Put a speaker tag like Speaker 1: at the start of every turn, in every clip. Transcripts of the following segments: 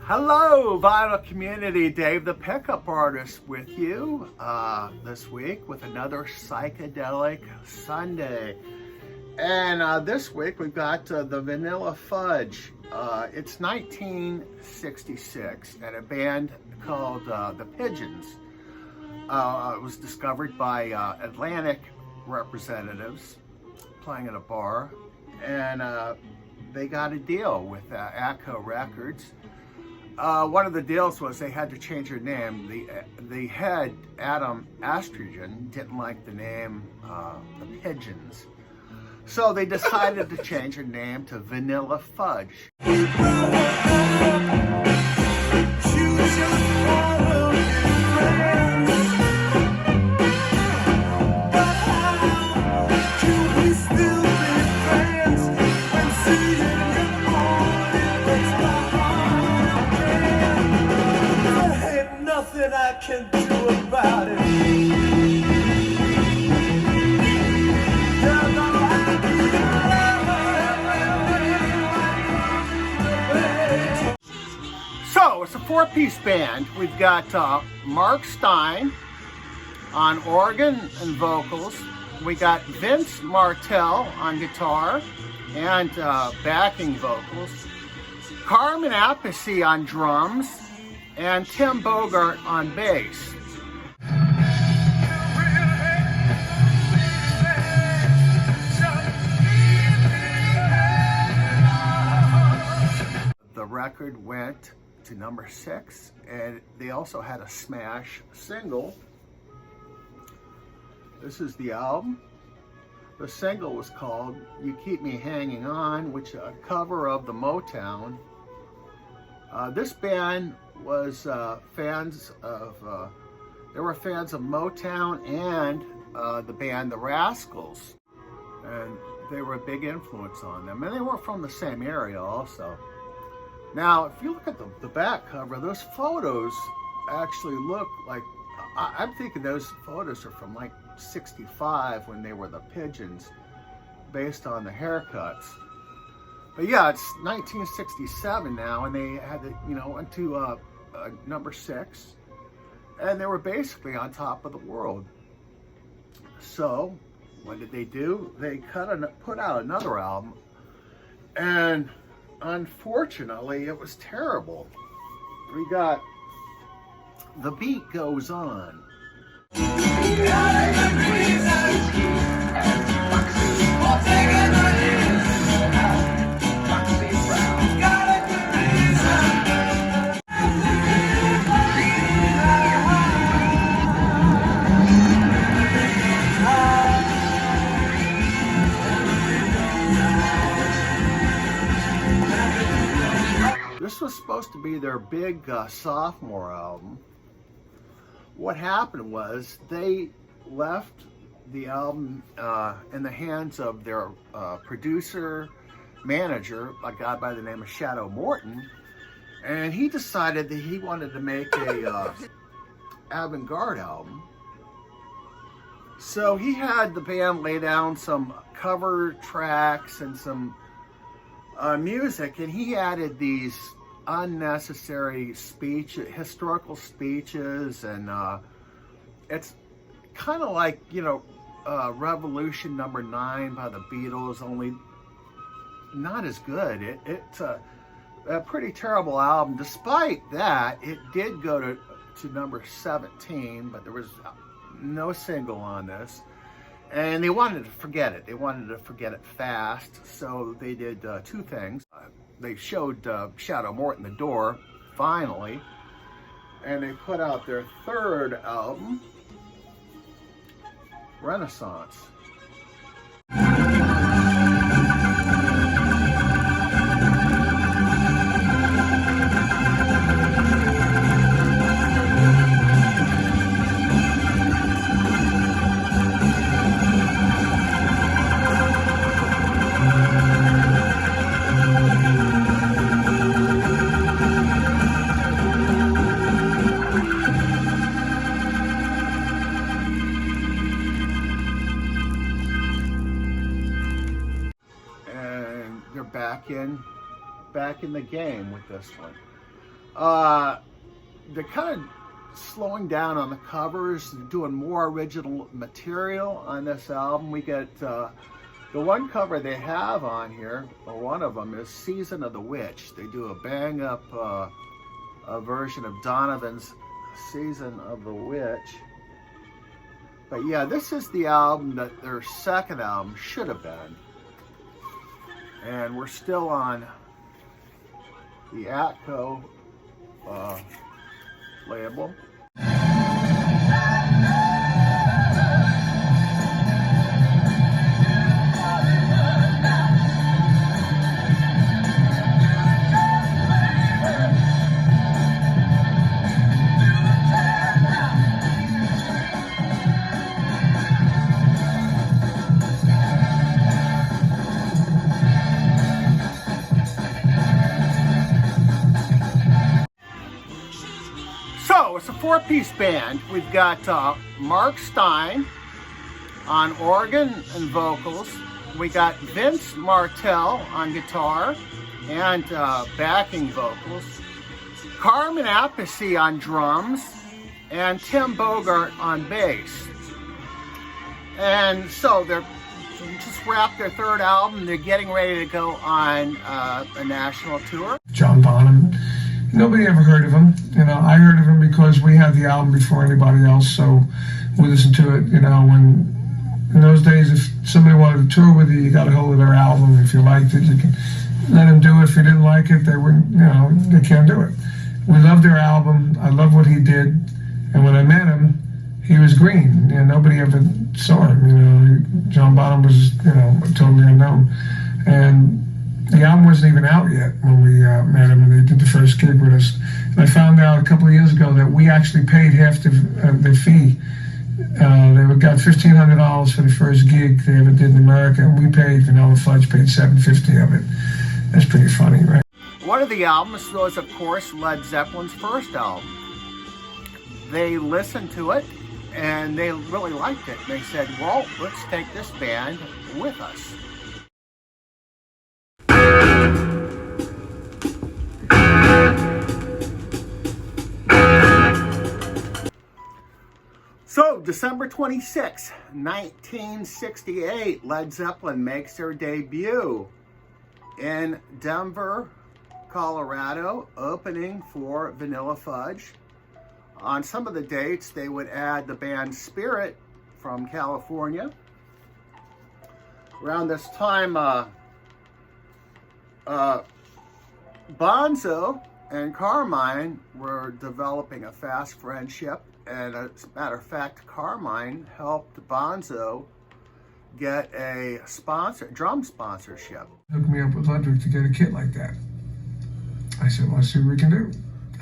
Speaker 1: Hello, vinyl community. Dave the Pickup Artist with you this week with another Psychedelic Sunday. And this week we've got the Vanilla Fudge. It's 1966 and a band called the Pigeons. It was discovered by Atlantic representatives playing at a bar, and they got a deal with ACO Records. One of the deals was they had to change their name. The head, Adam Astrogen, didn't like the name the Pigeons. So they decided to change their name to Vanilla Fudge.
Speaker 2: I can do about it.
Speaker 1: So it's a four-piece band. We've got Mark Stein on organ and vocals. We got Vince Martell on guitar and backing vocals. Carmen Appice on drums. And Tim Bogart on bass. The record went to number 6, and they also had a smash single. This is the album. The single was called You Keep Me Hanging On, which is a cover of the Motown. This band was fans of Motown and the band The Rascals, and they were a big influence on them, and they were from the same area also. Now, if you look at the back cover, those photos actually look like, I'm thinking those photos are from like 65 when they were the Pigeons, based on the haircuts. But yeah, it's 1967 now, and they had went to number 6, and they were basically on top of the world. So what did they do? They put out another album, and unfortunately it was terrible. We got The Beat Goes On. This was supposed to be their big sophomore album. What happened was they left the album in the hands of their producer, manager, a guy by the name of Shadow Morton, and he decided that he wanted to make a avant-garde album. So he had the band lay down some cover tracks and some music, and he added these unnecessary historical speeches, and it's kind of like Revolution Number 9 by the Beatles, only not as good. It's a pretty terrible album. Despite that, it did go to number 17, but there was no single on this. And they wanted to forget it. They wanted to forget it fast, so they did two things. They showed Shadow Morton the door, finally, and they put out their third album, Renaissance. Back in the game with this one. they're kind of slowing down on the covers, doing more original material on this album. We get the one cover they have on here, or one of them, is Season of the Witch. They do a bang up a version of Donovan's Season of the Witch. But yeah, this is the album that their second album should have been. And we're still on the Atco label. So it's a four-piece band. We've got Mark Stein on organ and vocals. We got Vince Martell on guitar and backing vocals. Carmen Appice on drums and Tim Bogart on bass. And so they're just wrapped their third album. They're getting ready to go on a national tour.
Speaker 3: John Bonham. Nobody ever heard of him. You know, I heard of him because we had the album before anybody else, so we listened to it. You know, when in those days, if somebody wanted to tour with you, you got a hold of their album. If you liked it, you can let them do it. If you didn't like it, they wouldn't. You know, they can't do it. We loved their album. I loved what he did, and when I met him, he was green. You know, nobody ever saw him. You know, John Bonham was, you know, totally unknown, and the album wasn't even out yet when we met him, and they did the first gig with us. And I found out a couple of years ago that we actually paid half the fee. They got $1,500 for the first gig they ever did in America, and we paid, Vanilla Fudge paid $750 of it. That's pretty funny, right?
Speaker 1: One of the albums was, of course, Led Zeppelin's first album. They listened to it, and they really liked it. They said, well, let's take this band with us. So, December 26, 1968, Led Zeppelin makes their debut in Denver, Colorado, opening for Vanilla Fudge. On some of the dates, they would add the band Spirit from California. Around this time, Bonzo and Carmine were developing a fast friendship. And as a matter of fact, Carmine helped Bonzo get a drum sponsorship.
Speaker 3: Hooked me up with Ludwig to get a kit like that. I said, well, let's see what we can do.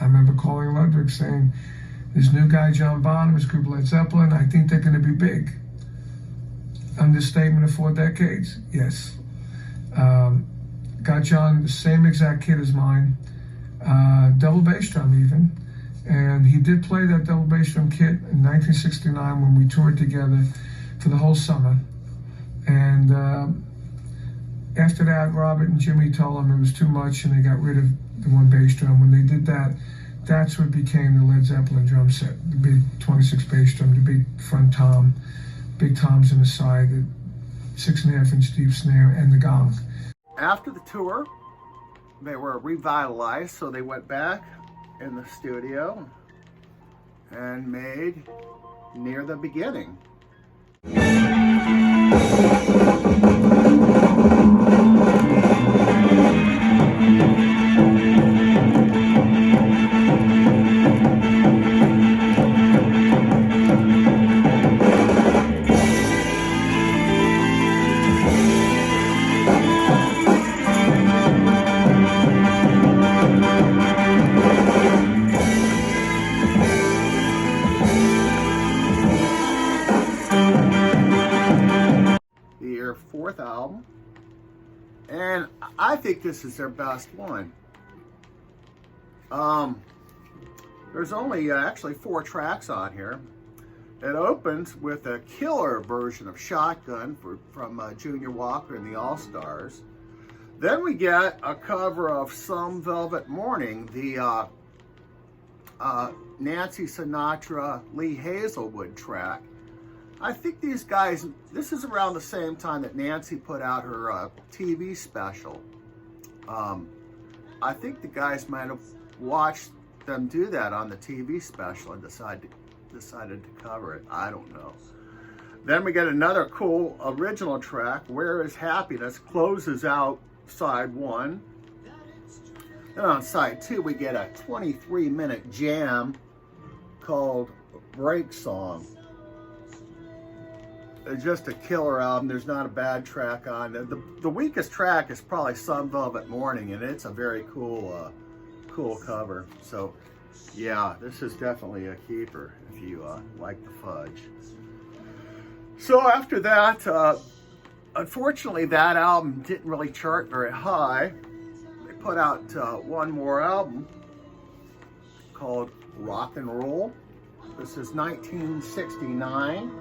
Speaker 3: I remember calling Ludwig saying, this new guy, John Bonham, his group Led Zeppelin, I think they're going to be big. Understatement of 4 decades, yes. Got John the same exact kit as mine, double bass drum even. And he did play that double bass drum kit in 1969 when we toured together for the whole summer. And after that, Robert and Jimmy told him it was too much and they got rid of the one bass drum. When they did that, that's what became the Led Zeppelin drum set. The big 26 bass drum, the big front tom, big toms on the side, the 6.5-inch deep snare, and the gong.
Speaker 1: After the tour, they were revitalized, so they went back in the studio and made Near the Beginning. Their fourth album, and I think this is their best one. There's only actually 4 tracks on here. It opens with a killer version of Shotgun from Junior Walker and the All-Stars. Then we get a cover of Some Velvet Morning, the Nancy Sinatra, Lee Hazelwood track. I think these guys, this is around the same time that Nancy put out her TV special. I think the guys might have watched them do that on the TV special and decided to cover it. I don't know. Then we get another cool original track, Where Is Happiness, closes out side one. Then on side two, we get a 23-minute jam called Break Song. It's just a killer album. There's not a bad track on it. The weakest track is probably Sun Velvet Morning, and it's a very cool cover. So yeah, this is definitely a keeper if you like the Fudge. So after that, unfortunately, that album didn't really chart very high. They put out one more album called Rock and Roll. This is 1969.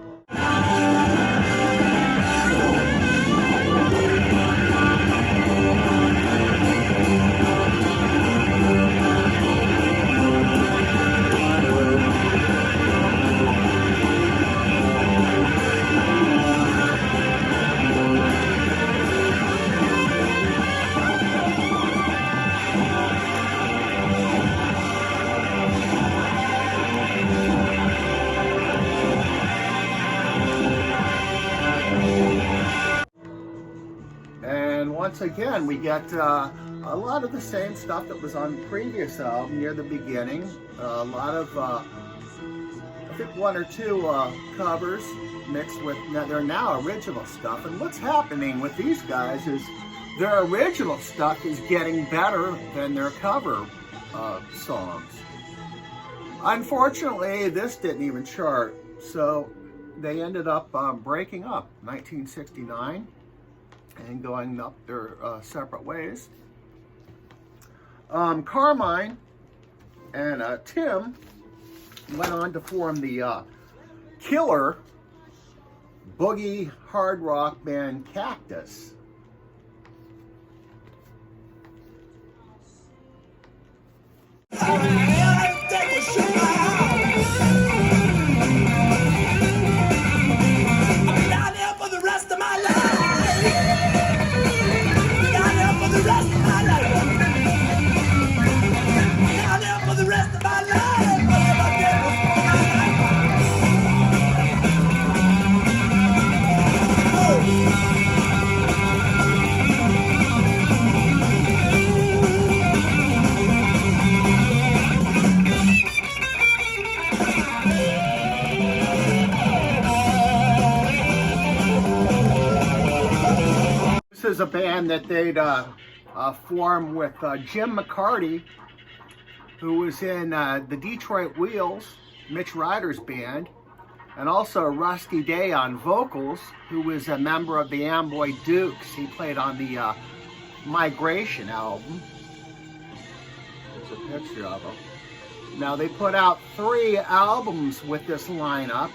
Speaker 1: Once again, we get a lot of the same stuff that was on the previous album near the beginning. A lot of, I think, one or two covers mixed with their now original stuff. And what's happening with these guys is their original stuff is getting better than their cover songs. Unfortunately, this didn't even chart, so they ended up breaking up 1969. And going up their separate ways. Carmine and Tim went on to form the killer boogie hard rock band Cactus. This is a band that they'd formed with Jim McCarty, who was in the Detroit Wheels, Mitch Ryder's band, and also Rusty Day on vocals, who was a member of the Amboy Dukes. He played on the Migration album. There's a picture of him. Now, they put out 3 albums with this lineup,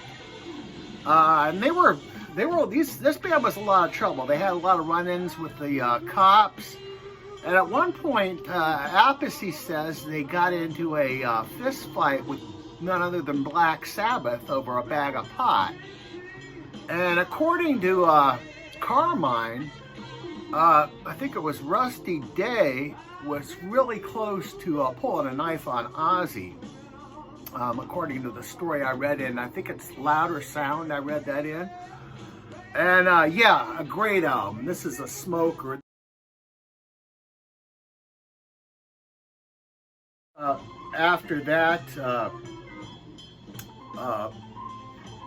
Speaker 1: and this band was a lot of trouble. They had a lot of run-ins with the cops. And at one point, Appice says they got into a fist fight with none other than Black Sabbath over a bag of pot. And according to Carmine, I think it was Rusty Day was really close to pulling a knife on Ozzy. According to the story I read in, I think it's Louder Sound, I read that in. And yeah, a great album. This is a smoker. After that,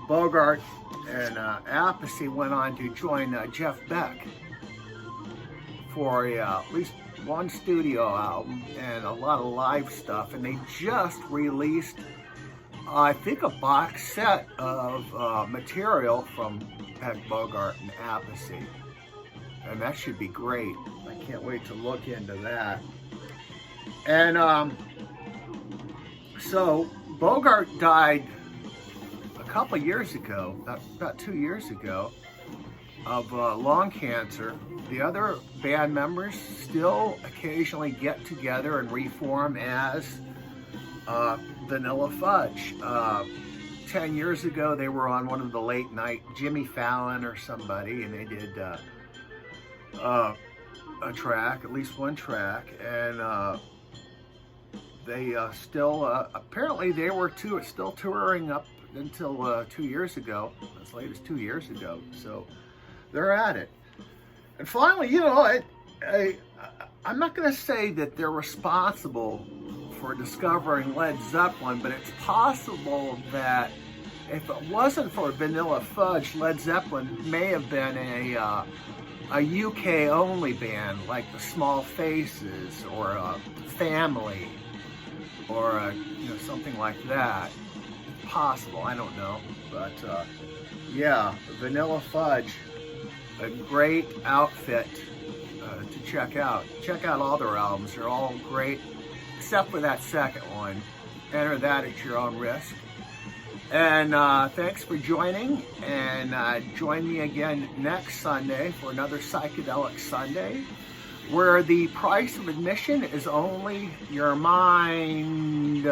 Speaker 1: Bogart and Appice went on to join Jeff Beck for at least one studio album and a lot of live stuff. And they just released, I think, a box set of material from Beck, Bogart, and Appice. And that should be great. I can't wait to look into that. And so Bogart died a couple years ago, about 2 years ago, of lung cancer. The other band members still occasionally get together and reform as Vanilla Fudge. 10 years ago, they were on one of the late night Jimmy Fallon or somebody, and they did a track, at least one track, and they still, apparently they were still touring up until 2 years ago, as late as 2 years ago, so they're at it. And finally, you know, I'm not going to say that they're responsible for discovering Led Zeppelin, but it's possible that if it wasn't for Vanilla Fudge, Led Zeppelin may have been a UK only band like the Small Faces or Family or you know, something like that. It's possible, I don't know, but yeah, Vanilla Fudge, a great outfit to check out. Check out all their albums, they're all great, except for that second one. Enter that at your own risk. And thanks for joining, and join me again next Sunday for another Psychedelic Sunday, where the price of admission is only your mind.